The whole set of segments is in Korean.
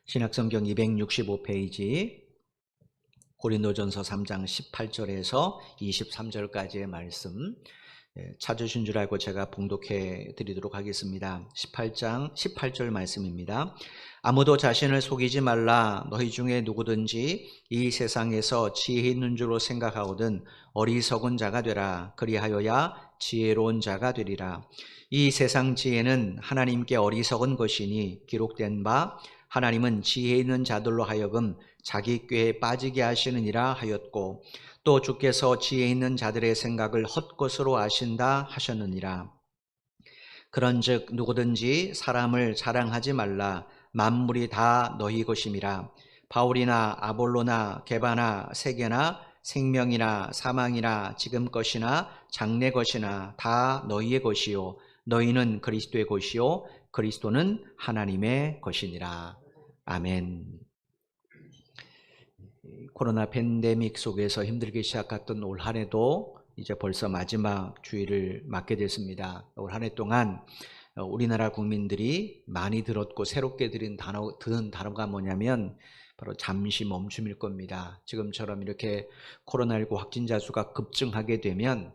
신약성경 265페이지 고린도전서 3장 18절에서 23절까지의 말씀 찾으신 줄 알고 제가 봉독해 드리도록 하겠습니다. 18장 18절 말씀입니다. 아무도 자신을 속이지 말라. 너희 중에 누구든지 이 세상에서 지혜 있는 줄로 생각하거든 어리석은 자가 되라. 그리하여야 지혜로운 자가 되리라. 이 세상 지혜는 하나님께 어리석은 것이니 기록된 바 하나님은 지혜 있는 자들로 하여금 자기 꾀에 빠지게 하시느니라 하였고 또 주께서 지혜 있는 자들의 생각을 헛것으로 아신다 하셨느니라. 그런즉 누구든지 사람을 자랑하지 말라. 만물이 다 너희 것임이라. 바울이나 아볼로나 게바나 세계나 생명이나 사망이나 지금 것이나 장래 것이나 다 너희의 것이요 너희는 그리스도의 것이요 그리스도는 하나님의 것이니라. 아멘. 코로나 팬데믹 속에서 힘들게 시작했던 올 한 해도 이제 벌써 마지막 주일을 맞게 됐습니다. 올 한 해 동안 우리나라 국민들이 많이 들었고 새롭게 들은 단어가 뭐냐면 바로 잠시 멈춤일 겁니다. 지금처럼 이렇게 코로나19 확진자 수가 급증하게 되면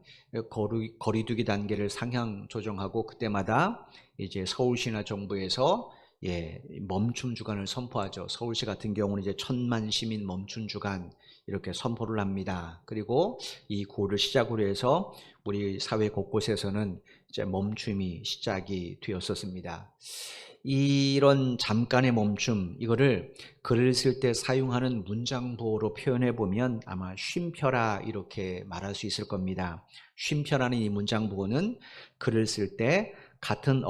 거리두기 단계를 상향 조정하고 그때마다 이제 서울시나 정부에서 멈춤 주간을 선포하죠. 서울시 같은 경우는 이제 1000만 시민 멈춤 주간 이렇게 선포를 합니다. 그리고 이 9월을 시작으로 해서 우리 사회 곳곳에서는 이제 멈춤이 시작이 되었었습니다. 이런 잠깐의 멈춤, 이거를 글을 쓸 때 사용하는 문장보호로 표현해 보면 아마 쉼표라 이렇게 말할 수 있을 겁니다. 쉼표라는 이 문장보호는 글을 쓸 때 같은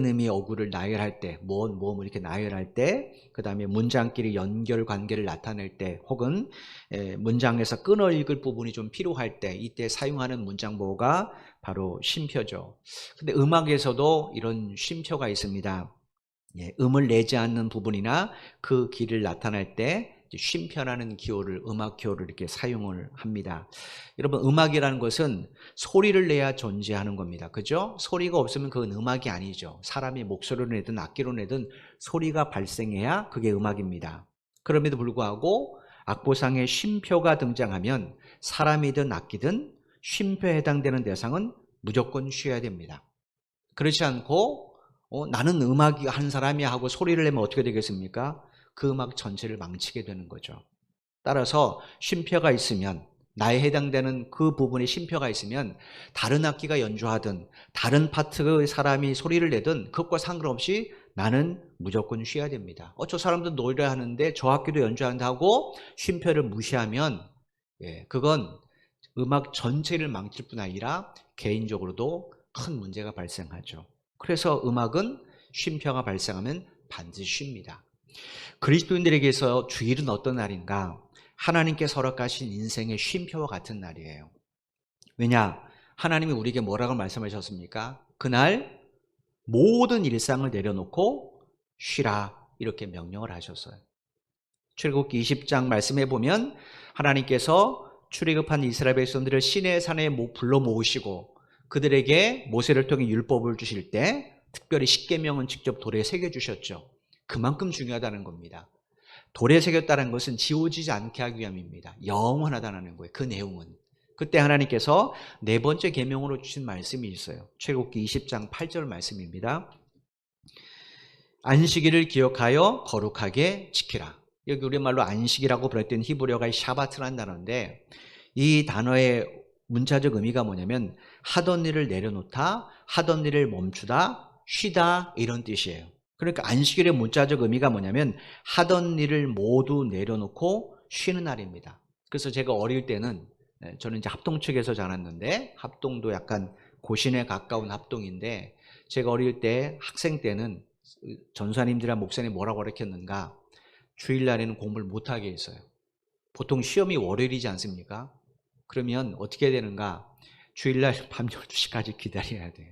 의미의 어구를 나열할 때, 모음 이렇게 나열할 때, 그 다음에 문장끼리 연결 관계를 나타낼 때, 혹은 문장에서 끊어 읽을 부분이 좀 필요할 때, 이때 사용하는 문장보호가 바로 쉼표죠. 근데 음악에서도 이런 쉼표가 있습니다. 음을 내지 않는 부분이나 그 길을 나타낼 때 쉼표라는 기호를, 음악 기호를 이렇게 사용을 합니다. 여러분, 음악이라는 것은 소리를 내야 존재하는 겁니다. 그죠? 소리가 없으면 그건 음악이 아니죠. 사람이 목소리로 내든 악기로 내든 소리가 발생해야 그게 음악입니다. 그럼에도 불구하고 악보상에 쉼표가 등장하면 사람이든 악기든 쉼표에 해당되는 대상은 무조건 쉬어야 됩니다. 그렇지 않고 나는 음악이 한 사람이야 하고 소리를 내면 어떻게 되겠습니까? 그 음악 전체를 망치게 되는 거죠. 따라서 쉼표가 있으면, 나에 해당되는 그 부분에 쉼표가 있으면 다른 악기가 연주하든 다른 파트의 사람이 소리를 내든 그것과 상관없이 나는 무조건 쉬어야 됩니다. 저 사람도 노래하는데 저 악기도 연주한다 하고 쉼표를 무시하면 그건 음악 전체를 망칠 뿐 아니라 개인적으로도 큰 문제가 발생하죠. 그래서 음악은 쉼표가 발생하면 반드시 쉽니다. 그리스도인들에게서 주일은 어떤 날인가? 하나님께서 허락하신 인생의 쉼표와 같은 날이에요. 왜냐? 하나님이 우리에게 뭐라고 말씀하셨습니까? 그날 모든 일상을 내려놓고 쉬라 이렇게 명령을 하셨어요. 출애굽기 20장 말씀해 보면 하나님께서 출애굽한 이스라엘 백성들을 시내 산에 불러 모으시고 그들에게 모세를 통해 율법을 주실 때 특별히 십계명은 직접 돌에 새겨 주셨죠. 그만큼 중요하다는 겁니다. 돌에 새겼다는 것은 지워지지 않게 하기 위함입니다. 영원하다는 거예요. 그 내용은. 그때 하나님께서 네 번째 계명으로 주신 말씀이 있어요. 출애굽기 20장 8절 말씀입니다. 안식일을 기억하여 거룩하게 지키라. 여기 우리말로 안식이라고 부르던 히브리어가 샤바트라는 단어인데 이 단어의 문자적 의미가 뭐냐면 하던 일을 내려놓다, 하던 일을 멈추다, 쉬다 이런 뜻이에요. 그러니까 안식일의 문자적 의미가 뭐냐면 하던 일을 모두 내려놓고 쉬는 날입니다. 그래서 제가 어릴 때는 저는 이제 합동 측에서 자랐는데 합동도 약간 고신에 가까운 합동인데 제가 어릴 때 학생 때는 전사님들이랑 목사님이 뭐라고 가르쳤는가? 주일날에는 공부를 못하게 했어요. 보통 시험이 월요일이지 않습니까? 그러면 어떻게 되는가? 주일날 밤 12시까지 기다려야 돼요.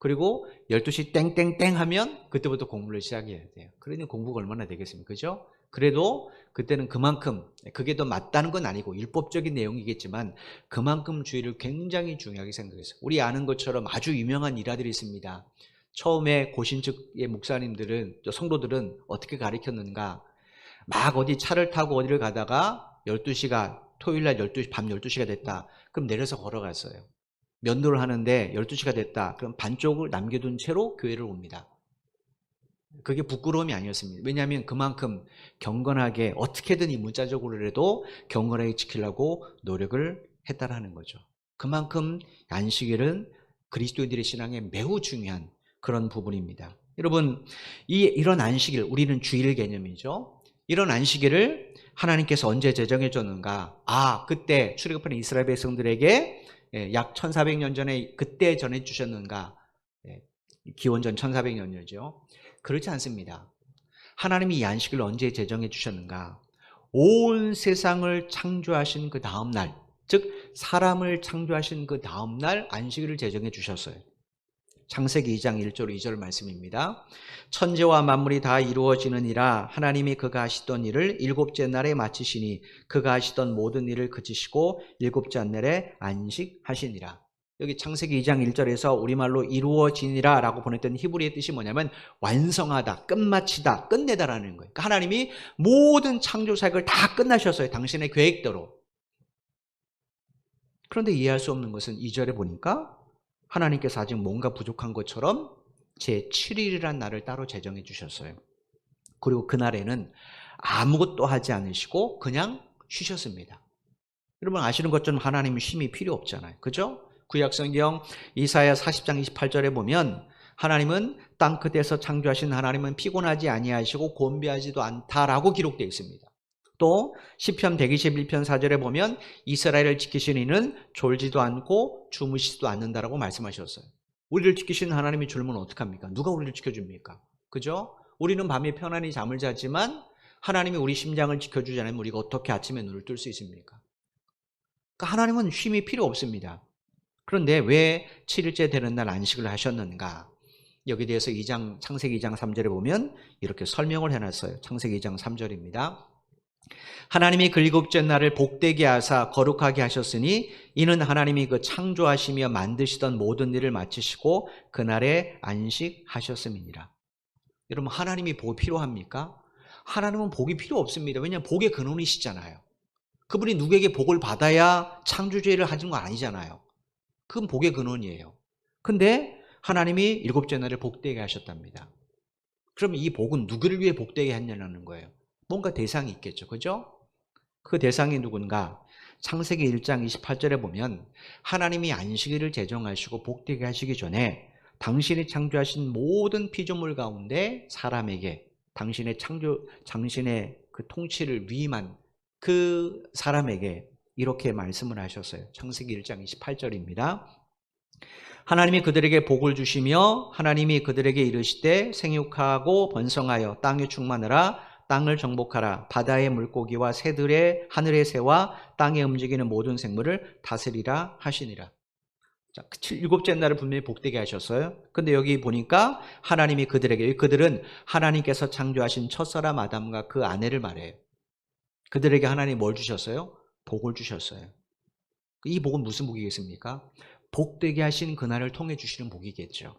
그리고 12시 땡땡땡 하면 그때부터 공부를 시작해야 돼요. 그러니 공부가 얼마나 되겠습니까? 그죠? 그래도 그때는 그만큼, 그게 더 맞다는 건 아니고 율법적인 내용이겠지만 그만큼 주일을 굉장히 중요하게 생각했어요. 우리 아는 것처럼 아주 유명한 일화들이 있습니다. 처음에 고신 측의 목사님들은, 성도들은 어떻게 가르쳤는가? 막 어디 차를 타고 어디를 가다가 12시가, 토요일 날 12시, 밤 12시가 됐다. 그럼 내려서 걸어갔어요. 면도를 하는데 12시가 됐다. 그럼 반쪽을 남겨둔 채로 교회를 옵니다. 그게 부끄러움이 아니었습니다. 왜냐하면 그만큼 경건하게, 어떻게든 이 문자적으로라도 경건하게 지키려고 노력을 했다라는 거죠. 그만큼 안식일은 그리스도인들의 신앙에 매우 중요한 그런 부분입니다. 여러분, 이런 안식일, 우리는 주일 개념이죠. 이런 안식일을 하나님께서 언제 제정해 줬는가? 그때 출애굽하는 이스라엘 백성들에게 약 1400년 전에 그때 전해 주셨는가? 기원전 1400년이죠. 그렇지 않습니다. 하나님이 이 안식을 언제 제정해 주셨는가? 온 세상을 창조하신 그 다음 날, 즉 사람을 창조하신 그 다음 날 안식일을 제정해 주셨어요. 창세기 2장 1절 2절 말씀입니다. 천지와 만물이 다 이루어지느니라 하나님이 그가 하시던 일을 일곱째 날에 마치시니 그가 하시던 모든 일을 그치시고 일곱째 날에 안식하시니라. 여기 창세기 2장 1절에서 우리말로 이루어지니라 라고 보냈던 히브리의 뜻이 뭐냐면 완성하다, 끝마치다, 끝내다라는 거예요. 그러니까 하나님이 모든 창조사역을 다 끝나셨어요. 당신의 계획대로. 그런데 이해할 수 없는 것은 2절에 보니까 하나님께서 아직 뭔가 부족한 것처럼 제7일이라는 날을 따로 제정해 주셨어요. 그리고 그날에는 아무것도 하지 않으시고 그냥 쉬셨습니다. 여러분 아시는 것처럼 하나님은 쉼이 필요 없잖아요. 그죠? 구약성경 이사야 40장 28절에 보면 하나님은 땅 끝에서 창조하신 하나님은 피곤하지 아니하시고 곤비하지도 않다라고 기록되어 있습니다. 또 시편 121편 4절에 보면 이스라엘을 지키시는 이는 졸지도 않고 주무시지도 않는다라고 말씀하셨어요. 우리를 지키시는 하나님이 졸면 어떡합니까? 누가 우리를 지켜줍니까? 그죠? 우리는 밤에 편안히 잠을 자지만 하나님이 우리 심장을 지켜주지 않으면 우리가 어떻게 아침에 눈을 뜰 수 있습니까? 그러니까 하나님은 쉼이 필요 없습니다. 그런데 왜 7일째 되는 날 안식을 하셨는가? 여기에 대해서 창세기 2장 3절에 보면 이렇게 설명을 해놨어요. 창세기 2장 3절입니다. 하나님이 그 일곱째 날을 복되게 하사 거룩하게 하셨으니 이는 하나님이 그 창조하시며 만드시던 모든 일을 마치시고 그날에 안식하셨음이니라. 여러분 하나님이 복이 필요합니까? 하나님은 복이 필요 없습니다. 왜냐하면 복의 근원이시잖아요. 그분이 누구에게 복을 받아야 창조주의를 하는 거 아니잖아요. 그건 복의 근원이에요. 근데 하나님이 일곱째 날을 복되게 하셨답니다. 그럼 이 복은 누구를 위해 복되게 했냐는 거예요. 뭔가 대상이 있겠죠. 그죠? 그 대상이 누군가? 창세기 1장 28절에 보면 하나님이 안식일을 제정하시고 복되게 하시기 전에 당신이 창조하신 모든 피조물 가운데 사람에게 당신의 그 통치를 위임한 그 사람에게 이렇게 말씀을 하셨어요. 창세기 1장 28절입니다. 하나님이 그들에게 복을 주시며 하나님이 그들에게 이르시되 생육하고 번성하여 땅에 충만하라 땅을 정복하라 바다의 물고기와 새들의 하늘의 새와 땅에 움직이는 모든 생물을 다스리라 하시니라. 자, 일곱째 날을 분명히 복되게 하셨어요. 근데 여기 보니까 하나님이 그들은 하나님께서 창조하신 첫사람 아담과 그 아내를 말해요. 그들에게 하나님이 뭘 주셨어요? 복을 주셨어요. 이 복은 무슨 복이겠습니까? 복되게 하신 그날을 통해 주시는 복이겠죠.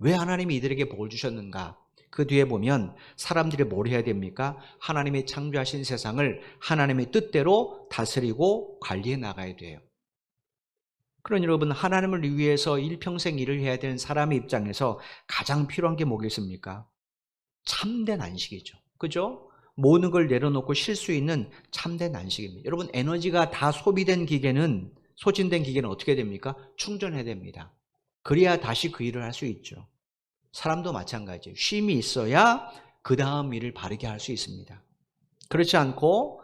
왜 하나님이 이들에게 복을 주셨는가? 그 뒤에 보면 사람들이 뭘 해야 됩니까? 하나님이 창조하신 세상을 하나님의 뜻대로 다스리고 관리해 나가야 돼요. 그러니 여러분 하나님을 위해서 일평생 일을 해야 되는 사람의 입장에서 가장 필요한 게 뭐겠습니까? 참된 안식이죠. 그죠? 모든 걸 내려놓고 쉴 수 있는 참된 안식입니다. 여러분 에너지가 다 소진된 기계는 어떻게 됩니까? 충전해야 됩니다. 그래야 다시 그 일을 할 수 있죠. 사람도 마찬가지예요. 쉼이 있어야 그 다음 일을 바르게 할 수 있습니다. 그렇지 않고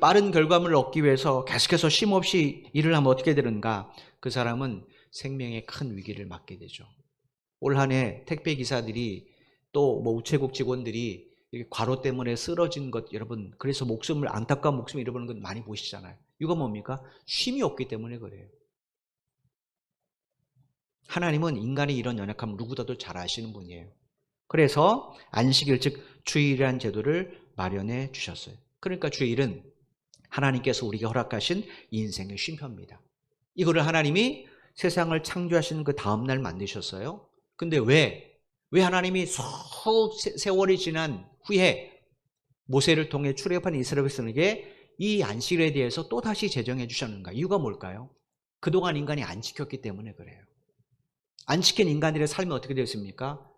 빠른 결과물을 얻기 위해서 계속해서 쉼 없이 일을 하면 어떻게 되는가? 그 사람은 생명에 큰 위기를 맞게 되죠. 올 한 해 택배 기사들이 또 우체국 직원들이 과로 때문에 쓰러진 것 여러분 그래서 안타까운 목숨을 잃어버리는 것 많이 보시잖아요. 이거 뭡니까? 쉼이 없기 때문에 그래요. 하나님은 인간의 이런 연약함을 누구보다도 잘 아시는 분이에요. 그래서 안식일 즉 주일이라는 제도를 마련해 주셨어요. 그러니까 주일은 하나님께서 우리에게 허락하신 인생의 쉼표입니다. 이거를 하나님이 세상을 창조하신 그 다음 날 만드셨어요. 근데 왜 하나님이 세월이 지난 후에 모세를 통해 출애굽한 이스라엘 백성에게 이 안식일에 대해서 또다시 제정해 주셨는가? 이유가 뭘까요? 그동안 인간이 안 지켰기 때문에 그래요. 안 지킨 인간들의 삶이 어떻게 되었습니까?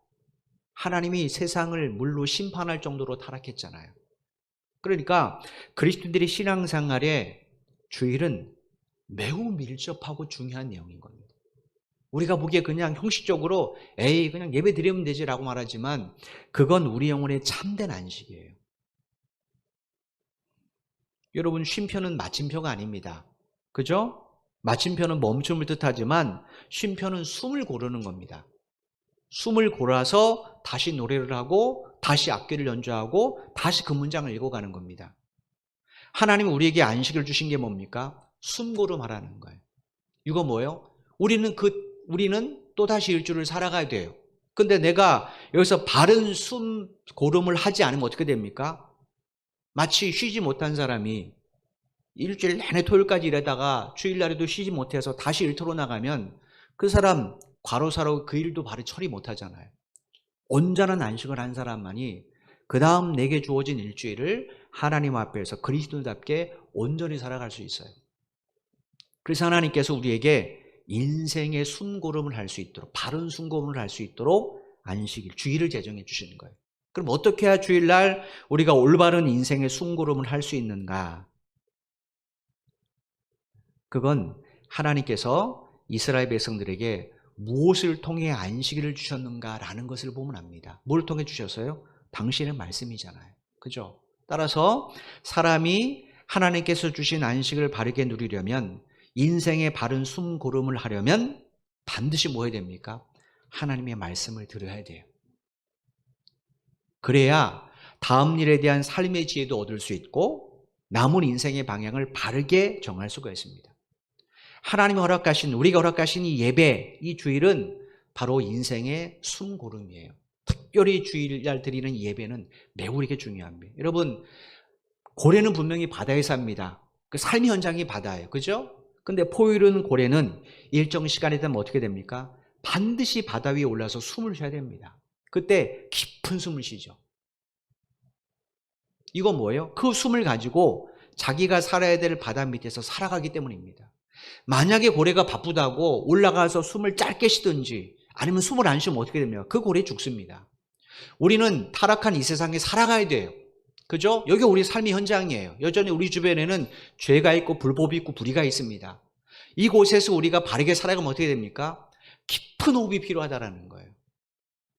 하나님이 세상을 물로 심판할 정도로 타락했잖아요. 그러니까 그리스도인들의 신앙생활에 주일은 매우 밀접하고 중요한 내용인 겁니다. 우리가 보기에 그냥 형식적으로 그냥 예배 드리면 되지라고 말하지만 그건 우리 영혼의 참된 안식이에요. 여러분, 쉼표는 마침표가 아닙니다. 그죠? 마침표는 멈춤을 뜻하지만 쉼표는 숨을 고르는 겁니다. 숨을 골아서 다시 노래를 하고 다시 악기를 연주하고 다시 그 문장을 읽어가는 겁니다. 하나님은 우리에게 안식을 주신 게 뭡니까? 숨고름하라는 거예요. 이거 뭐예요? 우리는 또다시 일주를 살아가야 돼요. 근데 내가 여기서 바른 숨고름을 하지 않으면 어떻게 됩니까? 마치 쉬지 못한 사람이 일주일 내내 토요일까지 일하다가 주일날에도 쉬지 못해서 다시 일터로 나가면 그 사람 과로사로 그 일도 바로 처리 못하잖아요. 온전한 안식을 한 사람만이 그 다음 내게 주어진 일주일을 하나님 앞에서 그리스도인답게 온전히 살아갈 수 있어요. 그래서 하나님께서 우리에게 인생의 숨고름을 할 수 있도록, 바른 숨고름을 할 수 있도록 안식일, 주일을 제정해 주시는 거예요. 그럼 어떻게 해야 주일날 우리가 올바른 인생의 숨고름을 할 수 있는가? 그건 하나님께서 이스라엘 백성들에게 무엇을 통해 안식일을 주셨는가라는 것을 보면 압니다. 뭘 통해 주셨어요? 당신의 말씀이잖아요. 그죠? 따라서 사람이 하나님께서 주신 안식을 바르게 누리려면, 인생의 바른 숨고름을 하려면 반드시 뭐 해야 됩니까? 하나님의 말씀을 들어야 돼요. 그래야 다음 일에 대한 삶의 지혜도 얻을 수 있고 남은 인생의 방향을 바르게 정할 수가 있습니다. 하나님이 우리가 허락하신 이 예배, 이 주일은 바로 인생의 숨고름이에요. 특별히 주일날 드리는 예배는 매우 이렇게 중요합니다. 여러분, 고래는 분명히 바다에 삽니다. 그 삶의 현장이 바다예요. 그죠? 근데 포유류는 고래는 일정 시간이 되면 어떻게 됩니까? 반드시 바다 위에 올라서 숨을 쉬어야 됩니다. 그때 깊은 숨을 쉬죠. 이건 뭐예요? 그 숨을 가지고 자기가 살아야 될 바다 밑에서 살아가기 때문입니다. 만약에 고래가 바쁘다고 올라가서 숨을 짧게 쉬든지 아니면 숨을 안 쉬면 어떻게 됩니까? 그 고래 죽습니다. 우리는 타락한 이 세상에 살아가야 돼요. 그죠? 여기 우리 삶의 현장이에요. 여전히 우리 주변에는 죄가 있고 불법이 있고 불의가 있습니다. 이곳에서 우리가 바르게 살아가면 어떻게 됩니까? 깊은 호흡이 필요하다는 거예요.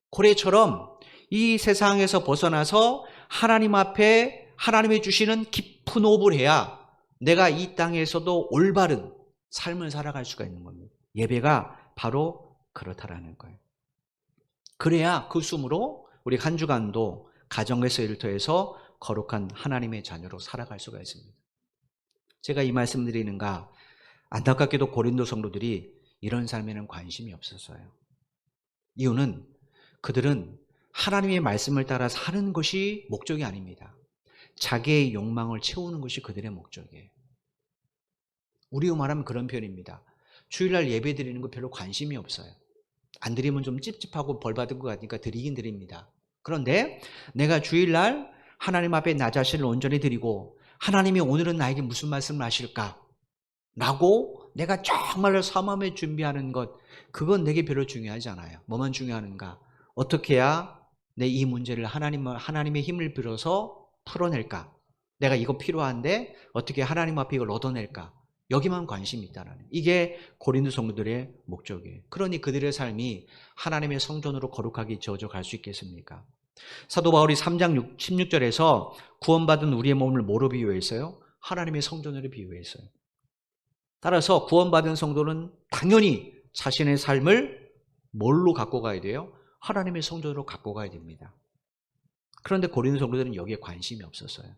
고래처럼 이 세상에서 벗어나서 하나님 앞에 하나님이 주시는 깊은 호흡을 해야 내가 이 땅에서도 올바른 삶을 살아갈 수가 있는 겁니다. 예배가 바로 그렇다라는 거예요. 그래야 그 숨으로 우리 한 주간도 가정에서 일터에서 거룩한 하나님의 자녀로 살아갈 수가 있습니다. 제가 이 말씀 드리는가, 안타깝게도 고린도 성도들이 이런 삶에는 관심이 없었어요. 이유는 그들은 하나님의 말씀을 따라 사는 것이 목적이 아닙니다. 자기의 욕망을 채우는 것이 그들의 목적이에요. 우리로 말하면 그런 표현입니다. 주일날 예배 드리는 거 별로 관심이 없어요. 안 드리면 좀 찝찝하고 벌 받을 것 같으니까 드리긴 드립니다. 그런데 내가 주일날 하나님 앞에 나 자신을 온전히 드리고 하나님이 오늘은 나에게 무슨 말씀을 하실까? 라고 내가 정말로 사모함에 준비하는 것, 그건 내게 별로 중요하지 않아요. 뭐만 중요한가? 어떻게 해야 내 이 문제를 하나님의 힘을 빌어서 풀어낼까? 내가 이거 필요한데 어떻게 하나님 앞에 이걸 얻어낼까? 여기만 관심이 있다는, 이게 고린도 성도들의 목적이에요. 그러니 그들의 삶이 하나님의 성전으로 거룩하게 지어져 갈 수 있겠습니까? 사도 바울이 3장 16절에서 구원받은 우리의 몸을 뭐로 비유했어요? 하나님의 성전으로 비유했어요. 따라서 구원받은 성도는 당연히 자신의 삶을 뭘로 갖고 가야 돼요? 하나님의 성전으로 갖고 가야 됩니다. 그런데 고린도 성도들은 여기에 관심이 없었어요.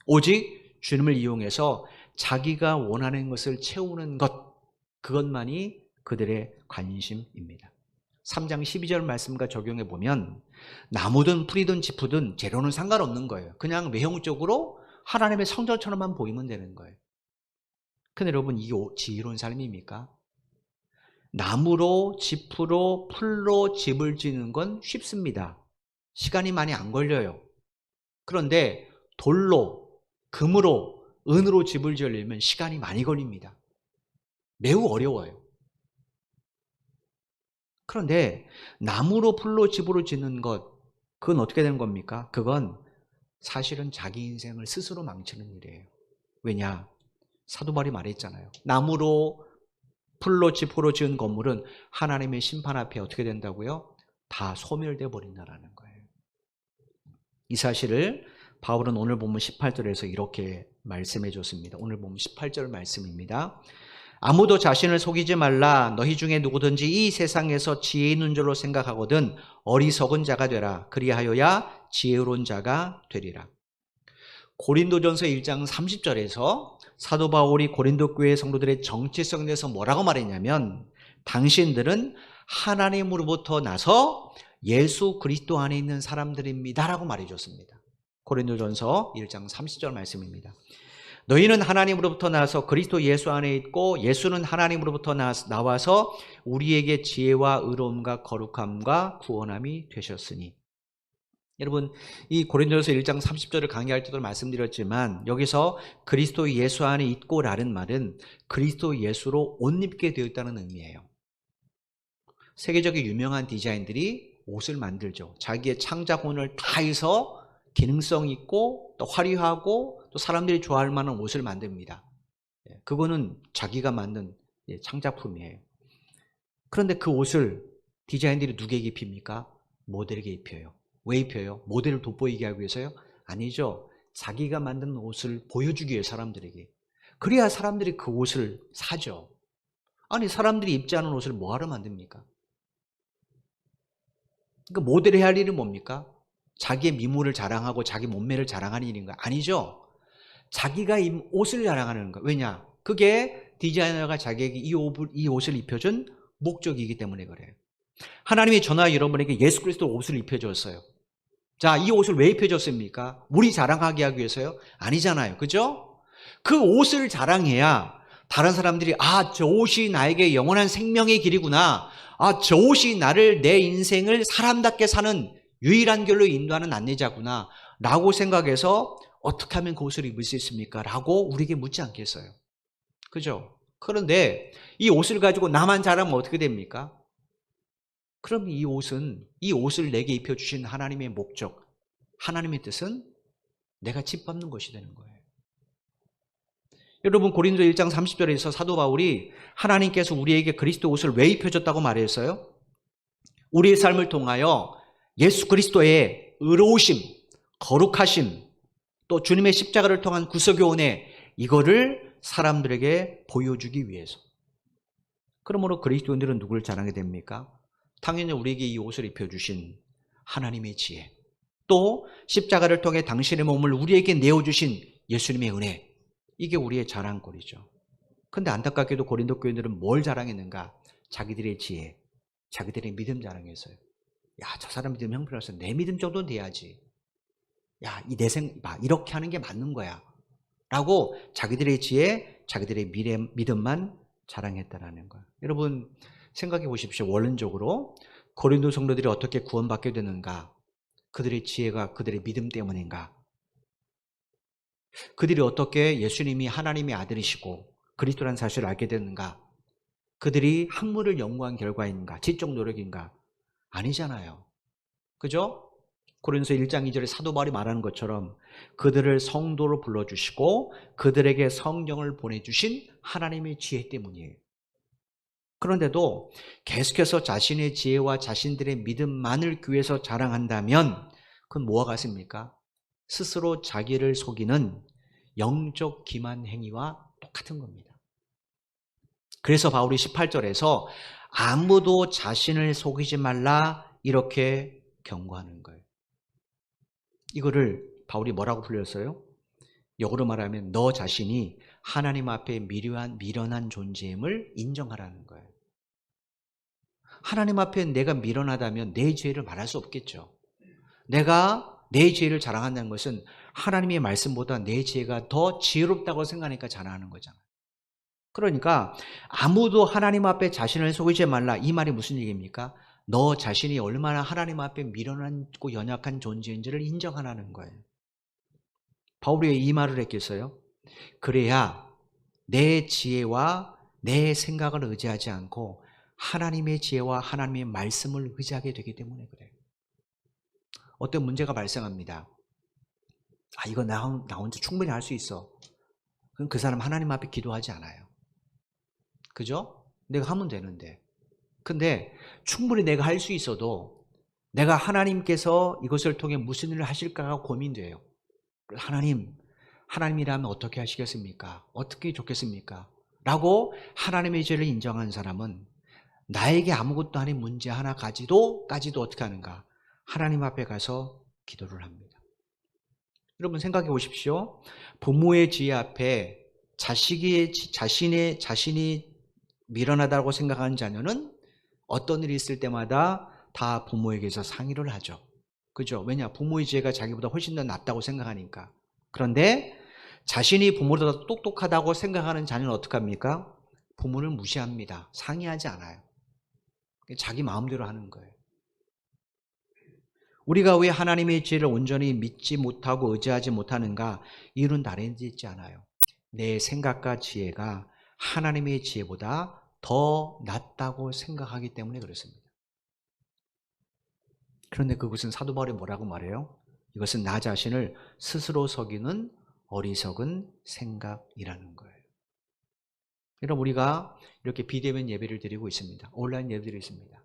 오직 주님을 이용해서 자기가 원하는 것을 채우는 것, 그것만이 그들의 관심입니다. 3장 12절 말씀과 적용해 보면 나무든 풀이든 지푸든 재료는 상관없는 거예요. 그냥 외형적으로 하나님의 성전처럼만 보이면 되는 거예요. 근데 여러분, 이게 지혜로운 삶입니까? 나무로, 짚으로, 풀로 집을 짓는 건 쉽습니다. 시간이 많이 안 걸려요. 그런데 돌로, 금으로, 은으로 집을 지으려면 시간이 많이 걸립니다. 매우 어려워요. 그런데 나무로, 풀로, 집으로 짓는 것, 그건 어떻게 되는 겁니까? 그건 사실은 자기 인생을 스스로 망치는 일이에요. 왜냐? 사도 바울이 말했잖아요. 나무로, 풀로, 짚으로 지은 건물은 하나님의 심판 앞에 어떻게 된다고요? 다 소멸되어 버린다라는 거예요. 이 사실을 바울은 오늘 본문 18절에서 이렇게 말씀해 줬습니다. 오늘 본문 18절 말씀입니다. 아무도 자신을 속이지 말라. 너희 중에 누구든지 이 세상에서 지혜 있는 줄로 생각하거든 어리석은 자가 되라. 그리하여야 지혜로운 자가 되리라. 고린도전서 1장 30절에서 사도 바울이 고린도 교회 성도들의 정체성에 대해서 뭐라고 말했냐면, 당신들은 하나님으로부터 나서 예수 그리스도 안에 있는 사람들입니다라고 말해줬습니다. 고린도전서 1장 30절 말씀입니다. 너희는 하나님으로부터 나서 그리스도 예수 안에 있고 예수는 하나님으로부터 나와서 우리에게 지혜와 의로움과 거룩함과 구원함이 되셨으니. 여러분, 이 고린도전서 1장 30절을 강의할 때도 말씀드렸지만 여기서 그리스도 예수 안에 있고라는 말은 그리스도 예수로 옷 입게 되었다는 의미예요. 세계적인 유명한 디자인들이 옷을 만들죠. 자기의 창작혼을 다해서 기능성 있고 또 화려하고 또 사람들이 좋아할 만한 옷을 만듭니다. 그거는 자기가 만든 창작품이에요. 그런데 그 옷을 디자인들이 누구에게 입힙니까? 모델에게 입혀요. 왜 입혀요? 모델을 돋보이게 하기 위해서요? 아니죠. 자기가 만든 옷을 보여주기 위해 사람들에게. 그래야 사람들이 그 옷을 사죠. 아니, 사람들이 입지 않은 옷을 뭐하러 만듭니까? 그러니까 모델이 해야 할 일은 뭡니까? 자기의 미모를 자랑하고 자기 몸매를 자랑하는 일인가? 아니죠. 자기가 옷을 자랑하는 거. 왜냐? 그게 디자이너가 자기에게 이 옷을 입혀준 목적이기 때문에 그래요. 하나님이 저나 여러분에게 예수 그리스도 옷을 입혀줬어요. 자, 이 옷을 왜 입혀줬습니까? 우리 자랑하게 하기 위해서요? 아니잖아요. 그죠? 그 옷을 자랑해야 다른 사람들이 저 옷이 나에게 영원한 생명의 길이구나. 저 옷이 나를 내 인생을 사람답게 사는 유일한 길로 인도하는 안내자구나 라고 생각해서 어떻게 하면 그 옷을 입을 수 있습니까? 라고 우리에게 묻지 않겠어요. 그죠? 그런데 이 옷을 가지고 나만 자랑하면 어떻게 됩니까? 그럼 이 옷을 내게 입혀주신 하나님의 목적, 하나님의 뜻은 내가 짓밟는 것이 되는 거예요. 여러분, 고린도 1장 30절에서 사도 바울이 하나님께서 우리에게 그리스도 옷을 왜 입혀줬다고 말했어요? 우리의 삶을 통하여 예수 그리스도의 의로우심, 거룩하심, 또 주님의 십자가를 통한 구속의 은혜, 이거를 사람들에게 보여주기 위해서. 그러므로 그리스도인들은 누구를 자랑하게 됩니까? 당연히 우리에게 이 옷을 입혀주신 하나님의 지혜, 또 십자가를 통해 당신의 몸을 우리에게 내어주신 예수님의 은혜, 이게 우리의 자랑거리죠. 그런데 안타깝게도 고린도 교인들은 뭘 자랑했는가? 자기들의 지혜, 자기들의 믿음 자랑했어요. 저 사람 믿음 형편없어. 내 믿음 정도는 돼야지. 이렇게 하는 게 맞는 거야. 라고 자기들의 지혜, 자기들의 믿음만 자랑했다라는 거예요. 여러분, 생각해 보십시오. 원론적으로 고린도 성도들이 어떻게 구원받게 되는가? 그들의 지혜가 그들의 믿음 때문인가? 그들이 어떻게 예수님이 하나님의 아들이시고 그리스도라는 사실을 알게 되는가? 그들이 학문을 연구한 결과인가? 지적 노력인가? 아니잖아요. 그죠? 고린도서 1장 2절에 사도 바울이 말하는 것처럼 그들을 성도로 불러주시고 그들에게 성령을 보내주신 하나님의 지혜 때문이에요. 그런데도 계속해서 자신의 지혜와 자신들의 믿음만을 교회에서 자랑한다면 그건 뭐와 같습니까? 스스로 자기를 속이는 영적 기만 행위와 똑같은 겁니다. 그래서 바울이 18절에서 아무도 자신을 속이지 말라 이렇게 경고하는 거예요. 이거를 바울이 뭐라고 불렸어요? 역으로 말하면 너 자신이 하나님 앞에 미련한 존재임을 인정하라는 거예요. 하나님 앞에 내가 미련하다면 내 죄를 말할 수 없겠죠. 내가 내 죄를 자랑한다는 것은 하나님의 말씀보다 내 죄가 더 지혜롭다고 생각하니까 자랑하는 거잖아요. 그러니까 아무도 하나님 앞에 자신을 속이지 말라. 이 말이 무슨 얘기입니까? 너 자신이 얼마나 하나님 앞에 미련하고 연약한 존재인지를 인정하라는 거예요. 바울이 이 말을 했겠어요? 그래야 내 지혜와 내 생각을 의지하지 않고 하나님의 지혜와 하나님의 말씀을 의지하게 되기 때문에 그래요. 어떤 문제가 발생합니다. 이거 나 혼자 충분히 할 수 있어. 그럼 그 사람 하나님 앞에 기도하지 않아요. 그죠? 내가 하면 되는데. 근데 충분히 내가 할 수 있어도 내가 하나님께서 이것을 통해 무슨 일을 하실까가 고민돼요. 하나님이라면 어떻게 하시겠습니까? 어떻게 좋겠습니까? 라고 하나님의 죄를 인정한 사람은 나에게 아무것도 아닌 문제 하나까지도 어떻게 하는가? 하나님 앞에 가서 기도를 합니다. 여러분 생각해 보십시오. 부모의 지혜 앞에 자신이 미련하다고 생각하는 자녀는 어떤 일이 있을 때마다 다 부모에게서 상의를 하죠. 그죠? 왜냐? 부모의 지혜가 자기보다 훨씬 더 낫다고 생각하니까. 그런데 자신이 부모보다 똑똑하다고 생각하는 자녀는 어떻게 합니까? 부모를 무시합니다. 상의하지 않아요. 자기 마음대로 하는 거예요. 우리가 왜 하나님의 지혜를 온전히 믿지 못하고 의지하지 못하는가? 이유는 다른 데 있지 않아요. 내 생각과 지혜가 하나님의 지혜보다 더 낫다고 생각하기 때문에 그렇습니다. 그런데 그것은 사도 바울이 뭐라고 말해요? 이것은 나 자신을 스스로 속이는 어리석은 생각이라는 거예요. 여러분 우리가 이렇게 비대면 예배를 드리고 있습니다. 온라인 예배를 드리고 있습니다.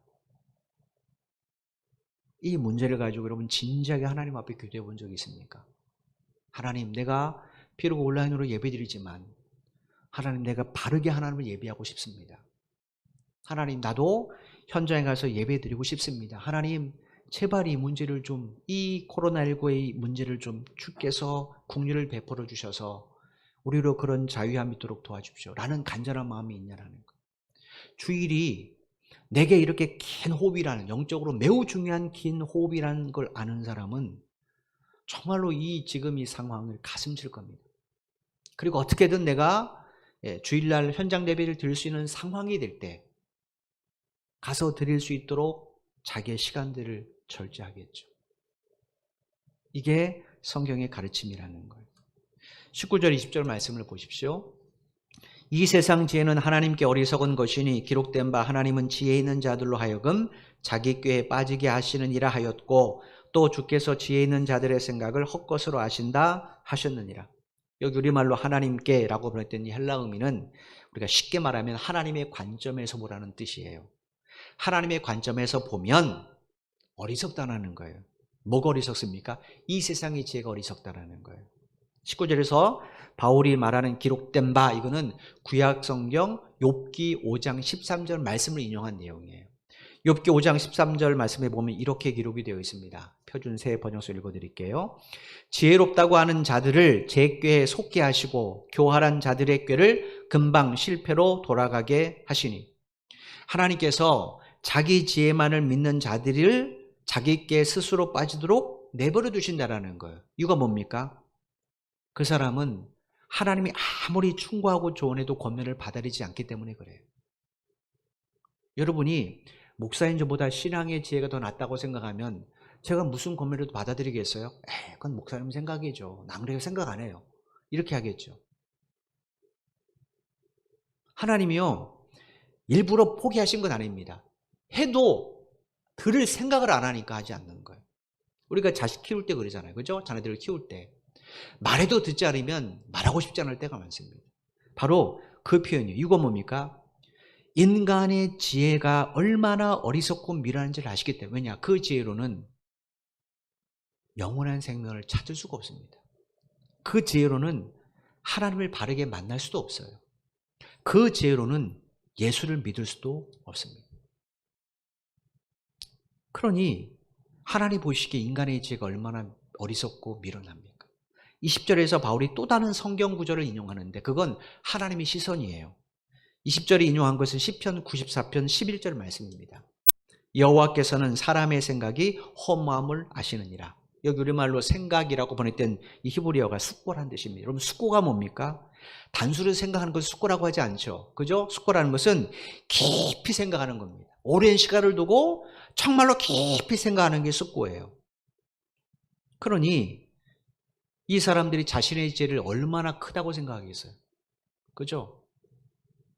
이 문제를 가지고 여러분 진지하게 하나님 앞에 기도해 본 적이 있습니까? 하나님, 내가 비록 온라인으로 예배드리지만 하나님, 내가 바르게 하나님을 예배하고 싶습니다. 하나님, 나도 현장에 가서 예배드리고 싶습니다. 하나님, 제발 이 문제를 좀, 이 코로나19의 문제를 좀 주께서 긍휼을 베풀어 주셔서 우리로 그런 자유함이 있도록 도와주십시오. 라는 간절한 마음이 있냐라는 거예요. 주일이 내게 이렇게 긴 호흡이라는, 영적으로 매우 중요한 긴 호흡이라는 걸 아는 사람은 정말로 지금 이 상황을 가슴 칠 겁니다. 그리고 어떻게든 내가 주일날 현장 예배를 드릴 수 있는 상황이 될 때 가서 드릴 수 있도록 자기의 시간들을 절제하겠죠. 이게 성경의 가르침이라는 거예요. 19절 20절 말씀을 보십시오. 이 세상 지혜는 하나님께 어리석은 것이니 기록된 바 하나님은 지혜 있는 자들로 하여금 자기 꾀에 빠지게 하시느니라 하였고 또 주께서 지혜 있는 자들의 생각을 헛것으로 아신다 하셨느니라. 여기 우리말로 하나님께 라고 보냈던 이 헬라 의미는 우리가 쉽게 말하면 하나님의 관점에서 보라는 뜻이에요. 하나님의 관점에서 보면 어리석다라는 거예요. 뭐가 어리석습니까? 이 세상의 지혜가 어리석다라는 거예요. 19절에서 바울이 말하는 기록된 바, 이거는 구약 성경 욥기 5장 13절 말씀을 인용한 내용이에요. 욥기 5장 13절 말씀에 보면 이렇게 기록이 되어 있습니다. 표준 새 번역서 읽어드릴게요. 지혜롭다고 하는 자들을 제 꾀에 속게 하시고 교활한 자들의 꾀를 금방 실패로 돌아가게 하시니, 하나님께서 자기 지혜만을 믿는 자들을 자기 꾀 스스로 빠지도록 내버려 두신다라는 거예요. 이유가 뭡니까? 그 사람은 하나님이 아무리 충고하고 조언해도 권면을 받아들이지 않기 때문에 그래요. 여러분이 목사인 저보다 신앙의 지혜가 더 낫다고 생각하면 제가 무슨 권면을 받아들이겠어요? 그건 목사님 생각이죠. 난 그렇게 생각 안 해요. 이렇게 하겠죠. 하나님이요, 일부러 포기하신 건 아닙니다. 해도 들을 생각을 안 하니까 하지 않는 거예요. 우리가 자식 키울 때 그러잖아요. 그죠? 자녀들을 키울 때. 말해도 듣지 않으면 말하고 싶지 않을 때가 많습니다. 바로 그 표현이에요. 이거 뭡니까? 인간의 지혜가 얼마나 어리석고 미련한지를 아시기 때문에. 왜냐? 그 지혜로는 영원한 생명을 찾을 수가 없습니다. 그 지혜로는 하나님을 바르게 만날 수도 없어요. 그 지혜로는 예수를 믿을 수도 없습니다. 그러니 하나님 보시기에 인간의 지혜가 얼마나 어리석고 미련합니까? 20절에서 바울이 또 다른 성경 구절을 인용하는데 그건 하나님의 시선이에요. 20절에 인용한 것은 시편 94편 11절 말씀입니다. 여호와께서는 사람의 생각이 험마음을 아시느니라. 여기 우리말로 생각이라고 번역된 이 히브리어가 숙고라는 뜻입니다. 여러분, 숙고가 뭡니까? 단순히 생각하는 것을 숙고라고 하지 않죠. 그죠? 숙고라는 것은 깊이 생각하는 겁니다. 오랜 시간을 두고 정말로 깊이 생각하는 게 숙고예요. 그러니 이 사람들이 자신의 죄를 얼마나 크다고 생각하겠어요? 그죠?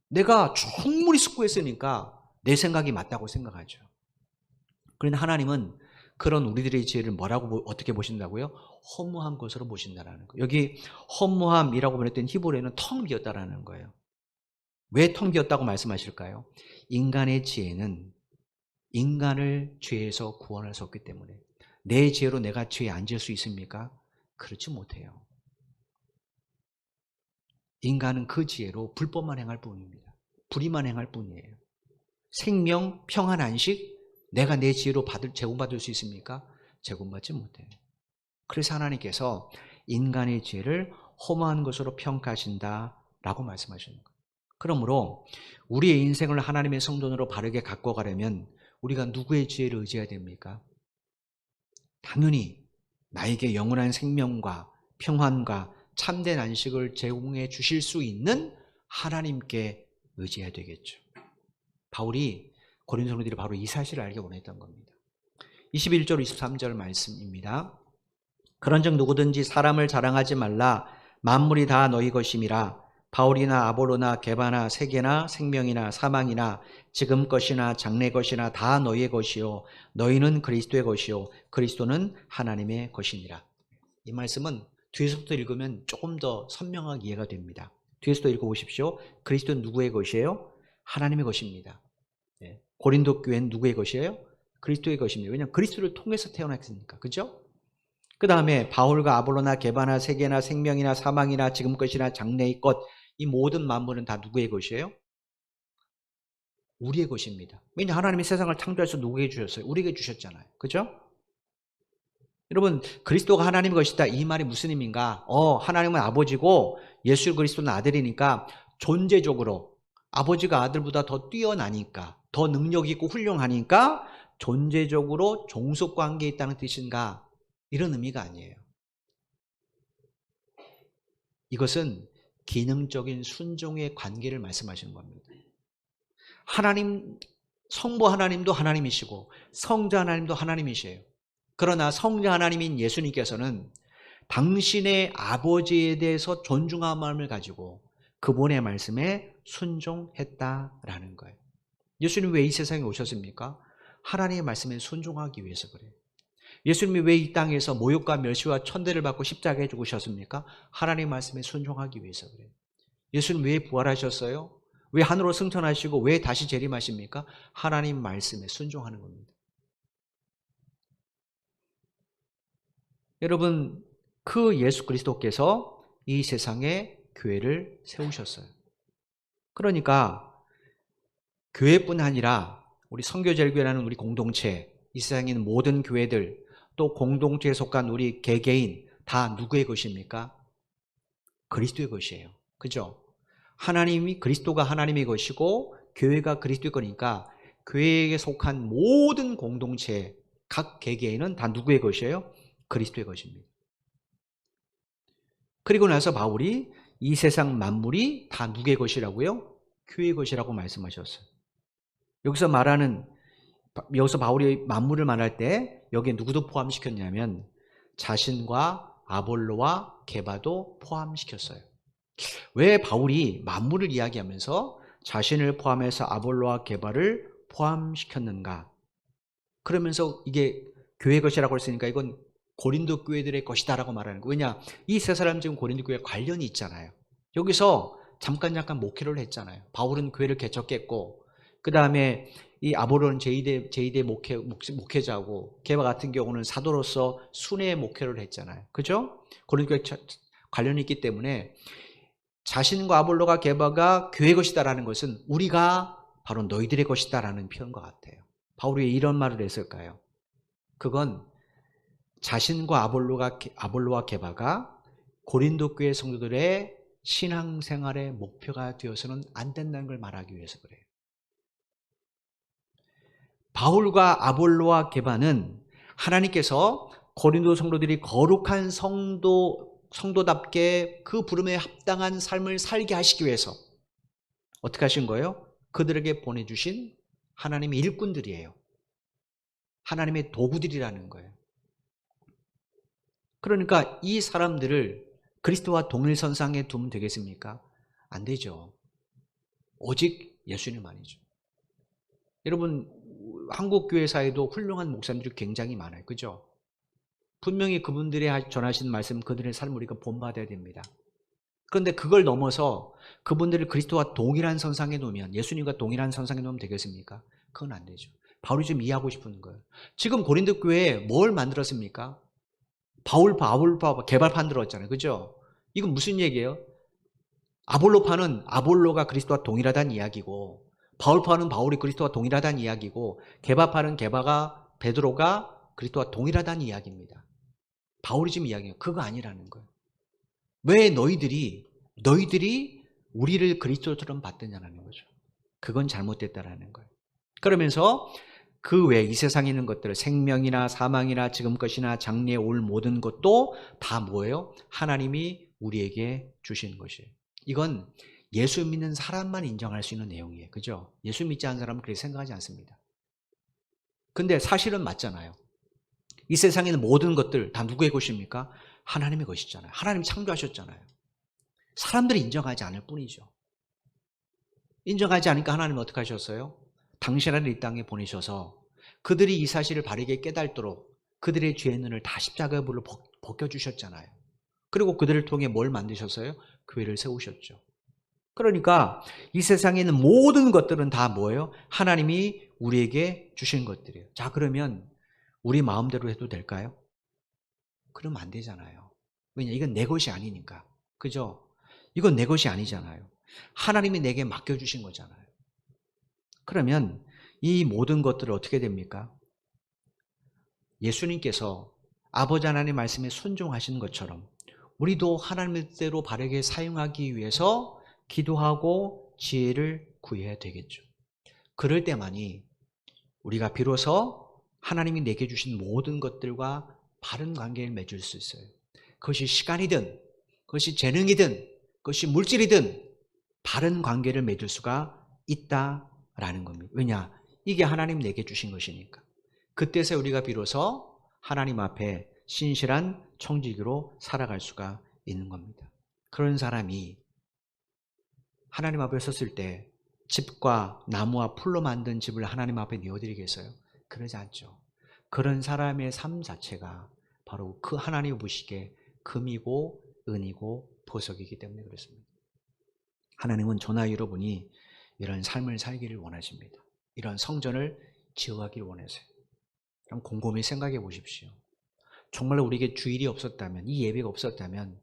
내가 충분히 숙고했으니까 내 생각이 맞다고 생각하죠. 그런데 하나님은 그런 우리들의 죄를 뭐라고 어떻게 보신다고요? 허무한 것으로 보신다라는 거예요. 여기 허무함이라고 번역된 히브리어는 텅 비었다라는 거예요. 왜 텅 비었다고 말씀하실까요? 인간의 지혜는 인간을 죄에서 구원할 수 없기 때문에. 내 죄로 내가 죄에 앉을 수 있습니까? 그렇지 못해요. 인간은 그 지혜로 불법만 행할 뿐입니다. 불의만 행할 뿐이에요. 생명, 평안, 안식, 내가 내 지혜로 제공받을 수 있습니까? 제공받지 못해요. 그래서 하나님께서 인간의 죄를 허무한 것으로 평가하신다라고 말씀하시는 거예요. 그러므로 우리의 인생을 하나님의 성전으로 바르게 갖고 가려면 우리가 누구의 지혜를 의지해야 됩니까? 당연히 나에게 영원한 생명과 평안과 참된 안식을 제공해 주실 수 있는 하나님께 의지해야 되겠죠. 바울이 고린도 성도들이 바로 이 사실을 알게 원했던 겁니다. 21절 23절 말씀입니다. 그런즉 누구든지 사람을 자랑하지 말라. 만물이 다 너희 것임이라. 바울이나 아볼로나 게바나 세계나 생명이나 사망이나 지금 것이나 장래 것이나 다 너희의 것이요 너희는 그리스도의 것이요 그리스도는 하나님의 것이니라. 이 말씀은 뒤에서부터 읽으면 조금 더 선명하게 이해가 됩니다. 뒤에서도 읽어보십시오. 그리스도는 누구의 것이에요? 하나님의 것입니다. 고린도 교회는 누구의 것이에요? 그리스도의 것입니다. 왜냐하면 그리스도를 통해서 태어났으니까. 그죠? 그 다음에 바울과 아볼로나 게바나 세계나 생명이나 사망이나 지금 것이나 장래의 것, 이 모든 만물은 다 누구의 것이에요? 우리의 것입니다. 왜냐하면 하나님이 세상을 창조해서 누구에게 주셨어요? 우리에게 주셨잖아요. 그죠? 여러분, 그리스도가 하나님의 것이다, 이 말이 무슨 의미인가? 하나님은 아버지고 예수 그리스도는 아들이니까 존재적으로 아버지가 아들보다 더 뛰어나니까, 더 능력 있고 훌륭하니까 존재적으로 종속관계에 있다는 뜻인가? 이런 의미가 아니에요. 이것은 기능적인 순종의 관계를 말씀하시는 겁니다. 하나님, 성부 하나님도 하나님이시고 성자 하나님도 하나님이시에요. 그러나 성자 하나님인 예수님께서는 당신의 아버지에 대해서 존중한 마음을 가지고 그분의 말씀에 순종했다라는 거예요. 예수님 왜 이 세상에 오셨습니까? 하나님의 말씀에 순종하기 위해서 그래요. 예수님이 왜 이 땅에서 모욕과 멸시와 천대를 받고 십자가에 죽으셨습니까? 하나님의 말씀에 순종하기 위해서 그래요. 예수님 왜 부활하셨어요? 왜 하늘로 승천하시고 왜 다시 재림하십니까? 하나님 말씀에 순종하는 겁니다. 여러분, 그 예수 그리스도께서 이 세상에 교회를 세우셨어요. 그러니까 교회뿐 아니라 우리 선교제일교회라는 우리 공동체, 이 세상에 있는 모든 교회들, 또 공동체에 속한 우리 개개인 다 누구의 것입니까? 그리스도의 것이에요. 그죠? 하나님이, 그리스도가 하나님의 것이고 교회가 그리스도의 거니까 교회에 속한 모든 공동체, 각 개개인은 다 누구의 것이에요? 그리스도의 것입니다. 그리고 나서 바울이 이 세상 만물이 다 누구의 것이라고요? 교회의 것이라고 말씀하셨어요. 여기서 바울이 만물을 말할 때 여기에 누구도 포함시켰냐면 자신과 아볼로와 게바도 포함시켰어요. 왜 바울이 만물을 이야기하면서 자신을 포함해서 아볼로와 게바를 포함시켰는가? 그러면서 이게 교회 것이라고 했으니까 이건 고린도 교회들의 것이다라고 말하는 거예요. 왜냐? 이 세 사람 지금 고린도 교회에 관련이 있잖아요. 여기서 잠깐 목회를 했잖아요. 바울은 교회를 개척했고, 그 다음에 이 아볼로는 제2대 목회자고, 게바 같은 경우는 사도로서 순회의 목회를 했잖아요. 그죠? 고린도 교회 관련이 있기 때문에 자신과 아볼로가 게바가 교회 것이다라는 것은 우리가 바로 너희들의 것이다라는 표현과 같아요. 바울이 왜 이런 말을 했을까요? 그건 자신과 아볼로와 게바가 고린도 교회 성도들의 신앙생활의 목표가 되어서는 안 된다는 걸 말하기 위해서 그래요. 바울과 아볼로와 게바는 하나님께서 고린도 성도들이 거룩한 성도답게 그 부름에 합당한 삶을 살게 하시기 위해서 어떻게 하신 거예요? 그들에게 보내주신 하나님의 일꾼들이에요. 하나님의 도구들이라는 거예요. 그러니까 이 사람들을 그리스도와 동일선상에 두면 되겠습니까? 안 되죠. 오직 예수님만이죠. 여러분, 한국 교회사에도 훌륭한 목사님들이 굉장히 많아요. 그죠? 분명히 그분들이 전하신 말씀, 그들의 삶을 우리가 본받아야 됩니다. 그런데 그걸 넘어서 그분들을 그리스도와 동일한 선상에 놓으면, 예수님과 동일한 선상에 놓으면 되겠습니까? 그건 안 되죠. 바울이 좀 이해하고 싶은 거예요. 지금 고린도 교회에 뭘 만들었습니까? 바울파 개발판 들어왔잖아요. 그죠? 이건 무슨 얘기예요? 아볼로파는 아볼로가 그리스도와 동일하다는 이야기고, 바울파는 바울이 그리스도와 동일하다는 이야기고, 개바파는 개바가 베드로가 그리스도와 동일하다는 이야기입니다. 바울이 지금 이야기해요. 그거 아니라는 거예요. 왜 너희들이 우리를 그리스도처럼 받느냐는 거죠. 그건 잘못됐다라는 거예요. 그러면서 그 외 이 세상에 있는 것들, 생명이나 사망이나 지금 것이나 장래에 올 모든 것도 다 뭐예요? 하나님이 우리에게 주신 것이에요. 이건 예수 믿는 사람만 인정할 수 있는 내용이에요. 그죠? 예수 믿지 않은 사람은 그렇게 생각하지 않습니다. 근데 사실은 맞잖아요. 이 세상에 있는 모든 것들 다 누구의 것입니까? 하나님의 것이잖아요. 하나님 창조하셨잖아요. 사람들이 인정하지 않을 뿐이죠. 인정하지 않으니까 하나님은 어떻게 하셨어요? 당신을 이 땅에 보내셔서 그들이 이 사실을 바르게 깨닫도록 그들의 죄의 눈을 다 십자가의 불로 벗겨주셨잖아요. 그리고 그들을 통해 뭘 만드셨어요? 교회를 세우셨죠. 그러니까 이 세상에 있는 모든 것들은 다 뭐예요? 하나님이 우리에게 주신 것들이에요. 자, 그러면 우리 마음대로 해도 될까요? 그러면 안 되잖아요. 왜냐? 이건 내 것이 아니니까. 그죠? 이건 내 것이 아니잖아요. 하나님이 내게 맡겨주신 거잖아요. 그러면 이 모든 것들을 어떻게 됩니까? 예수님께서 아버지 하나님 말씀에 순종하신 것처럼 우리도 하나님의 뜻대로 바르게 사용하기 위해서 기도하고 지혜를 구해야 되겠죠. 그럴 때만이 우리가 비로소 하나님이 내게 주신 모든 것들과 바른 관계를 맺을 수 있어요. 그것이 시간이든 그것이 재능이든 그것이 물질이든 바른 관계를 맺을 수가 있다라는 겁니다. 왜냐? 이게 하나님 내게 주신 것이니까. 그때서 우리가 비로소 하나님 앞에 신실한 청지기로 살아갈 수가 있는 겁니다. 그런 사람이 하나님 앞에 섰을 때 집과 나무와 풀로 만든 집을 하나님 앞에 내어드리겠어요? 그러지 않죠. 그런 사람의 삶 자체가 바로 그 하나님의 보시기에 금이고 은이고 보석이기 때문에 그렇습니다. 하나님은 저나 여러분이 이런 삶을 살기를 원하십니다. 이런 성전을 지어가기를 원하세요. 그럼 곰곰이 생각해 보십시오. 정말로 우리에게 주일이 없었다면, 이 예배가 없었다면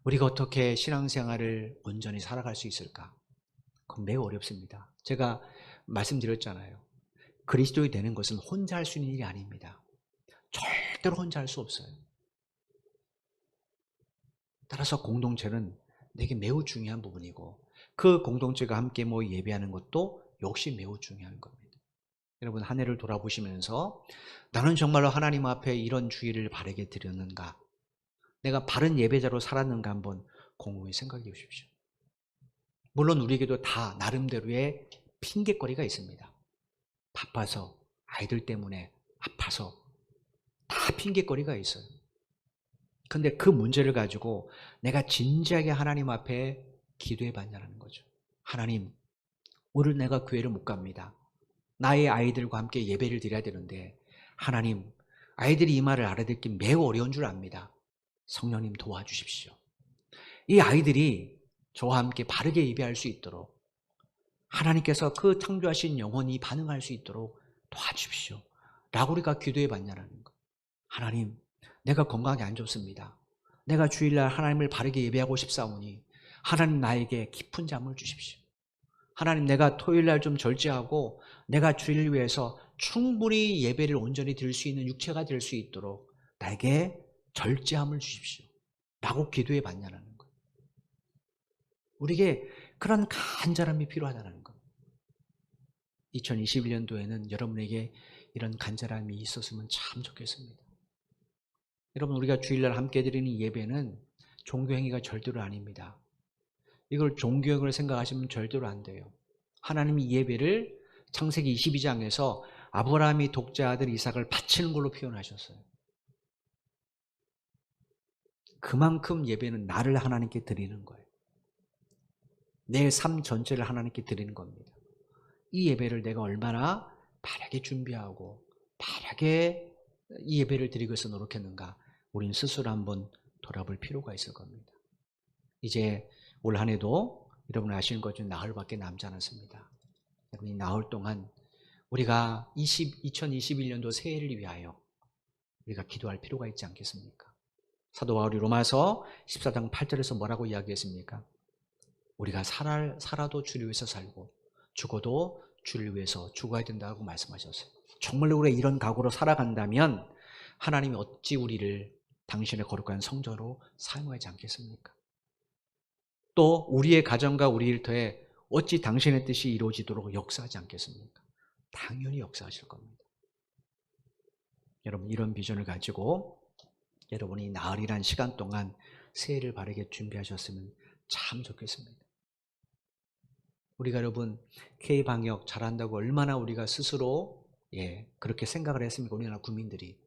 우리가 어떻게 신앙생활을 온전히 살아갈 수 있을까? 그건 매우 어렵습니다. 제가 말씀드렸잖아요. 그리스도인이 되는 것은 혼자 할 수 있는 일이 아닙니다. 절대로 혼자 할 수 없어요. 따라서 공동체는 내게 매우 중요한 부분이고 그 공동체가 함께 모여 예배하는 것도 역시 매우 중요한 겁니다. 여러분 한 해를 돌아보시면서 나는 정말로 하나님 앞에 이런 주의를 바르게 드렸는가? 내가 바른 예배자로 살았는가 한번 곰곰이 생각해 보십시오. 물론 우리에게도 다 나름대로의 핑계거리가 있습니다. 바빠서, 아이들 때문에, 아파서 다 핑계거리가 있어요. 근데 그 문제를 가지고 내가 진지하게 하나님 앞에 기도해 봤냐는 거죠. 하나님, 오늘 내가 교회를 못 갑니다. 나의 아이들과 함께 예배를 드려야 되는데 하나님, 아이들이 이 말을 알아듣기 매우 어려운 줄 압니다. 성령님 도와주십시오. 이 아이들이 저와 함께 바르게 예배할 수 있도록 하나님께서 그 창조하신 영혼이 반응할 수 있도록 도와주십시오. 라고 우리가 기도해 봤냐는 거예요. 하나님, 내가 건강이 안 좋습니다. 내가 주일날 하나님을 바르게 예배하고 싶사오니 하나님 나에게 깊은 잠을 주십시오. 하나님, 내가 토요일날 좀 절제하고 내가 주일을 위해서 충분히 예배를 온전히 드릴 수 있는 육체가 될 수 있도록 나에게 절제함을 주십시오. 라고 기도해 봤냐는 거예요. 우리에게 그런 간절함이 필요하다는 겁니다. 2021년도에는 여러분에게 이런 간절함이 있었으면 참 좋겠습니다. 여러분, 우리가 주일날 함께 드리는 예배는 종교행위가 절대로 아닙니다. 이걸 종교행위로 생각하시면 절대로 안 돼요. 하나님이 예배를 창세기 22장에서 아브라함이 독자 아들 이삭을 바치는 걸로 표현하셨어요. 그만큼 예배는 나를 하나님께 드리는 거예요. 내 삶 전체를 하나님께 드리는 겁니다. 이 예배를 내가 얼마나 바르게 준비하고 바르게 이 예배를 드리기 위해서 노력했는가, 우린 스스로 한번 돌아볼 필요가 있을 겁니다. 이제 올 한 해도 여러분 아시는 것처럼 나흘밖에 남지 않았습니다. 여러분, 이 나흘 동안 우리가 2021년도 새해를 위하여 우리가 기도할 필요가 있지 않겠습니까? 사도 바울이 로마서 14장 8절에서 뭐라고 이야기했습니까? 우리가 살아도 주를 위해서 살고 죽어도 주를 위해서 죽어야 된다고 말씀하셨어요. 정말로 우리가 이런 각오로 살아간다면 하나님이 어찌 우리를 당신의 거룩한 성전으로 사용하지 않겠습니까? 또 우리의 가정과 우리 일터에 어찌 당신의 뜻이 이루어지도록 역사하지 않겠습니까? 당연히 역사하실 겁니다. 여러분, 이런 비전을 가지고 여러분이 나흘이란 시간 동안 새해를 바르게 준비하셨으면 참 좋겠습니다. 우리가 여러분 K방역 잘한다고 얼마나 우리가 스스로 그렇게 생각을 했습니까? 우리나라 국민들이.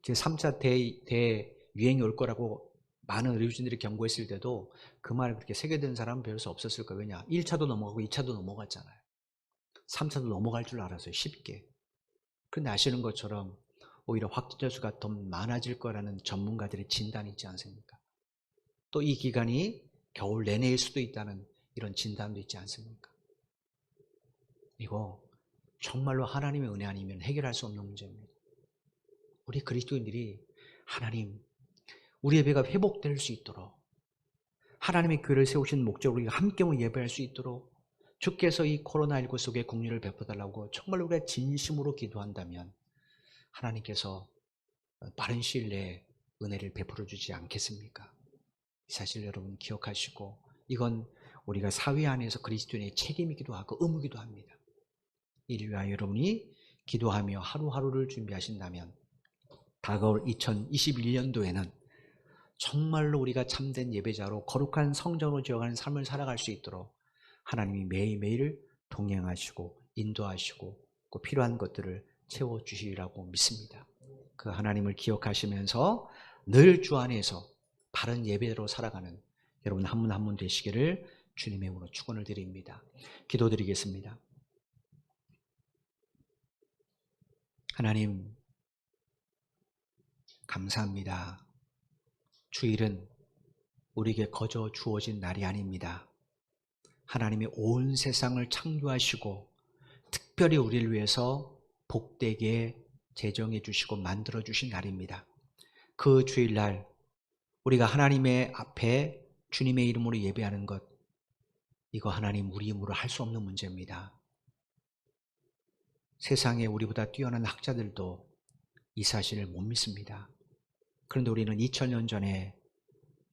제3차 대유행이 올 거라고 많은 의료진들이 경고했을 때도 그 말을 그렇게 새겨든 사람은 별로 없었을 거예요. 왜냐? 1차도 넘어가고 2차도 넘어갔잖아요. 3차도 넘어갈 줄 알았어요. 쉽게. 그런데 아시는 것처럼 오히려 확진자 수가 더 많아질 거라는 전문가들의 진단이 있지 않습니까? 또 이 기간이 겨울 내내일 수도 있다는 이런 진단도 있지 않습니까? 이거 정말로 하나님의 은혜 아니면 해결할 수 없는 문제입니다. 우리 그리스도인들이 하나님, 우리 예배가 회복될 수 있도록, 하나님의 교회를 세우신 목적으로 우리가 함께 예배할 수 있도록 주께서 이 코로나19 속에 긍휼을 베풀어달라고 정말로 우리가 진심으로 기도한다면 하나님께서 빠른 시일 내에 은혜를 베풀어 주지 않겠습니까? 이 사실 여러분 기억하시고, 이건 우리가 사회 안에서 그리스도인의 책임이기도 하고 의무이기도 합니다. 이를 위하여 여러분이 기도하며 하루하루를 준비하신다면 다가올 2021년도에는 정말로 우리가 참된 예배자로 거룩한 성전으로 지어가는 삶을 살아갈 수 있도록 하나님이 매일매일 동행하시고 인도하시고 그 필요한 것들을 채워주시리라고 믿습니다. 그 하나님을 기억하시면서 늘 주 안에서 바른 예배로 살아가는 여러분 한 분 한 분 되시기를 주님의 이름으로 축원을 드립니다. 기도드리겠습니다. 하나님, 감사합니다. 주일은 우리에게 거저 주어진 날이 아닙니다. 하나님이 온 세상을 창조하시고 특별히 우리를 위해서 복되게 제정해 주시고 만들어 주신 날입니다. 그 주일날 우리가 하나님의 앞에 주님의 이름으로 예배하는 것, 이거 하나님 우리 힘으로 할 수 없는 문제입니다. 세상에 우리보다 뛰어난 학자들도 이 사실을 못 믿습니다. 그런데 우리는 2000년 전에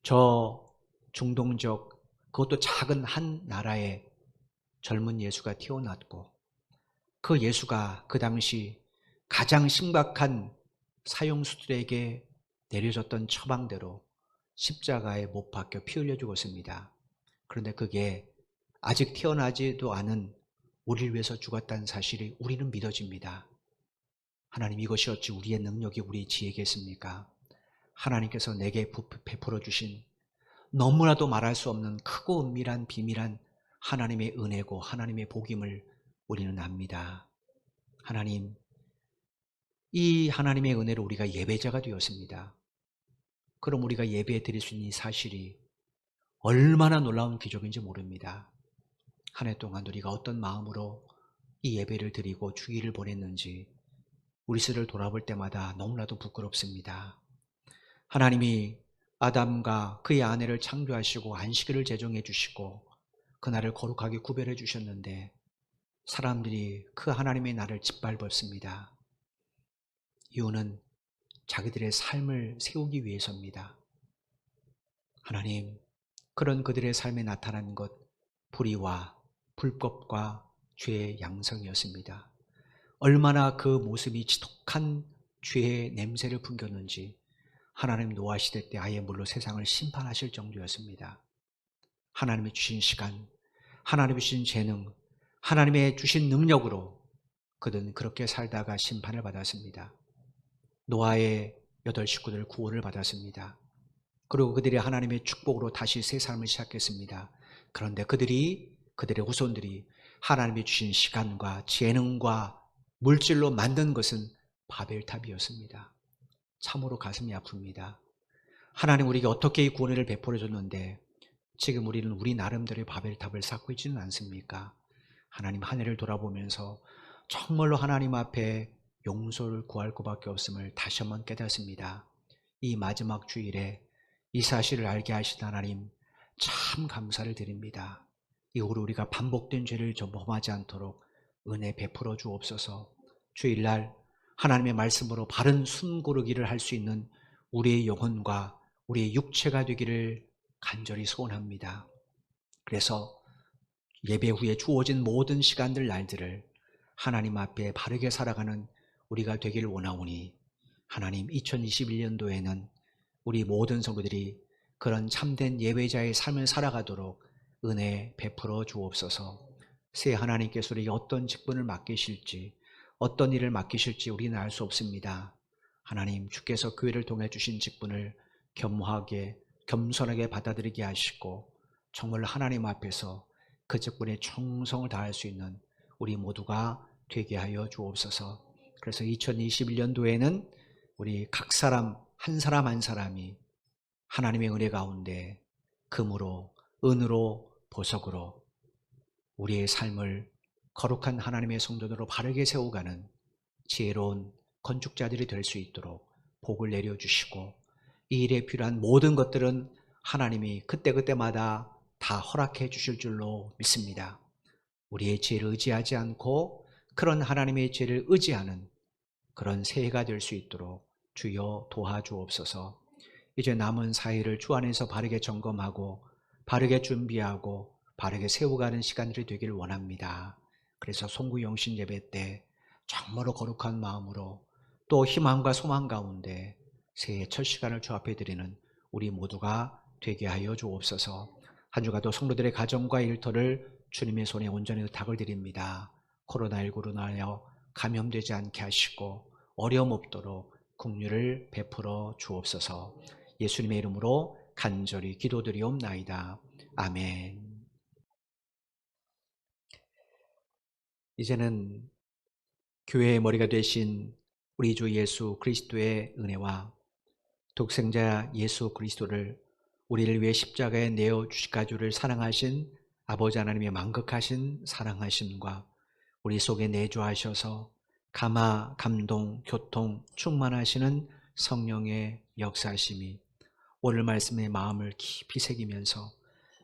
저 중동적, 그것도 작은 한 나라에 젊은 예수가 태어났고 그 예수가 그 당시 가장 심각한 사형수들에게 내려졌던 처방대로 십자가에 못 박혀 피 흘려 죽었습니다. 그런데 그게 아직 태어나지도 않은 우리를 위해서 죽었다는 사실이 우리는 믿어집니다. 하나님, 이것이 어찌 우리의 능력이 우리 지혜겠습니까? 하나님께서 내게 베풀어 주신 너무나도 말할 수 없는 크고 은밀한 비밀한 하나님의 은혜고 하나님의 복임을 우리는 압니다. 하나님, 이 하나님의 은혜로 우리가 예배자가 되었습니다. 그럼 우리가 예배 드릴 수 있는 이 사실이 얼마나 놀라운 기적인지 모릅니다. 한 해 동안 우리가 어떤 마음으로 이 예배를 드리고 주일을 보냈는지 우리 스스로를 돌아볼 때마다 너무나도 부끄럽습니다. 하나님이 아담과 그의 아내를 창조하시고 안식일을 제정해 주시고 그날을 거룩하게 구별해 주셨는데 사람들이 그 하나님의 날을 짓밟았습니다. 이유는 자기들의 삶을 세우기 위해서입니다. 하나님, 그런 그들의 삶에 나타난 것, 불의와 불법과 죄의 양성이었습니다. 얼마나 그 모습이 지독한 죄의 냄새를 풍겼는지 하나님 노아 시대 때 아예 물로 세상을 심판하실 정도였습니다. 하나님이 주신 시간, 하나님이 주신 재능, 하나님의 주신 능력으로 그들은 그렇게 살다가 심판을 받았습니다. 노아의 8 식구들 구원을 받았습니다. 그리고 그들이 하나님의 축복으로 다시 새 삶을 시작했습니다. 그런데 그들의 후손들이 하나님이 주신 시간과 재능과 물질로 만든 것은 바벨탑이었습니다. 참으로 가슴이 아픕니다. 하나님 우리에게 어떻게 이 구원을 베풀어 줬는데 지금 우리는 우리 나름대로의 바벨탑을 쌓고 있지는 않습니까? 하나님 한 해를 돌아보면서 정말로 하나님 앞에 용서를 구할 것밖에 없음을 다시 한번 깨닫습니다. 이 마지막 주일에 이 사실을 알게 하신 하나님 참 감사를 드립니다. 이후로 우리가 반복된 죄를 범하지 않도록 은혜 베풀어 주옵소서. 주일날 하나님의 말씀으로 바른 숨고르기를 할 수 있는 우리의 영혼과 우리의 육체가 되기를 간절히 소원합니다. 그래서 예배 후에 주어진 모든 시간들 날들을 하나님 앞에 바르게 살아가는 우리가 되기를 원하오니 하나님 2021년도에는 우리 모든 성도들이 그런 참된 예배자의 삶을 살아가도록 은혜 베풀어 주옵소서. 새 하나님께서 우리에게 어떤 직분을 맡기실지 어떤 일을 맡기실지 우리는 알 수 없습니다. 하나님 주께서 교회를 통해 주신 직분을 겸허하게 겸손하게 받아들이게 하시고 정말 하나님 앞에서 그 직분에 충성을 다할 수 있는 우리 모두가 되게 하여 주옵소서. 그래서 2021년도에는 우리 각 사람 한 사람 한 사람이 하나님의 은혜 가운데 금으로 은으로 보석으로 우리의 삶을 거룩한 하나님의 성도들로 바르게 세워가는 지혜로운 건축자들이 될 수 있도록 복을 내려주시고 이 일에 필요한 모든 것들은 하나님이 그때그때마다 다 허락해 주실 줄로 믿습니다. 우리의 지혜를 의지하지 않고 그런 하나님의 지혜를 의지하는 그런 새해가 될 수 있도록 주여 도와주옵소서. 이제 남은 사회를 주 안에서 바르게 점검하고 바르게 준비하고 바르게 세워가는 시간들이 되기를 원합니다. 그래서 송구영신 예배 때 정말로 거룩한 마음으로 또 희망과 소망 가운데 새해 첫 시간을 주 앞에 드리는 우리 모두가 되게 하여 주옵소서. 한 주간도 성도들의 가정과 일터를 주님의 손에 온전히 의탁을 드립니다. 코로나19로 인하여 감염되지 않게 하시고 어려움 없도록 긍휼을 베풀어 주옵소서. 예수님의 이름으로 간절히 기도드리옵나이다. 아멘. 이제는 교회의 머리가 되신 우리 주 예수 그리스도의 은혜와 독생자 예수 그리스도를 우리를 위해 십자가에 내어 주시가주를 사랑하신 아버지 하나님의 만극하신 사랑하심과 우리 속에 내주하셔서 감화, 감동, 교통, 충만하시는 성령의 역사심이 오늘 말씀의 마음을 깊이 새기면서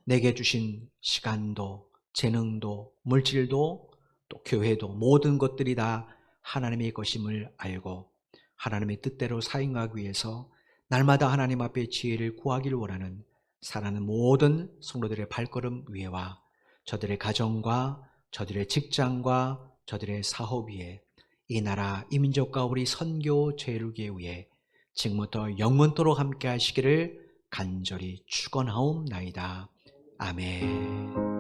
내게 주신 시간도 재능도 물질도 또 교회도 모든 것들이 다 하나님의 것임을 알고 하나님의 뜻대로 사용하기 위해서 날마다 하나님 앞에 지혜를 구하기를 원하는 사랑하는 모든 성도들의 발걸음 위에와 저들의 가정과 저들의 직장과 저들의 사업 위에 이 나라 이 민족과 우리 선교 제일교회 위에 지금부터 영원토록 함께 하시기를 간절히 축원하옵나이다. 아멘.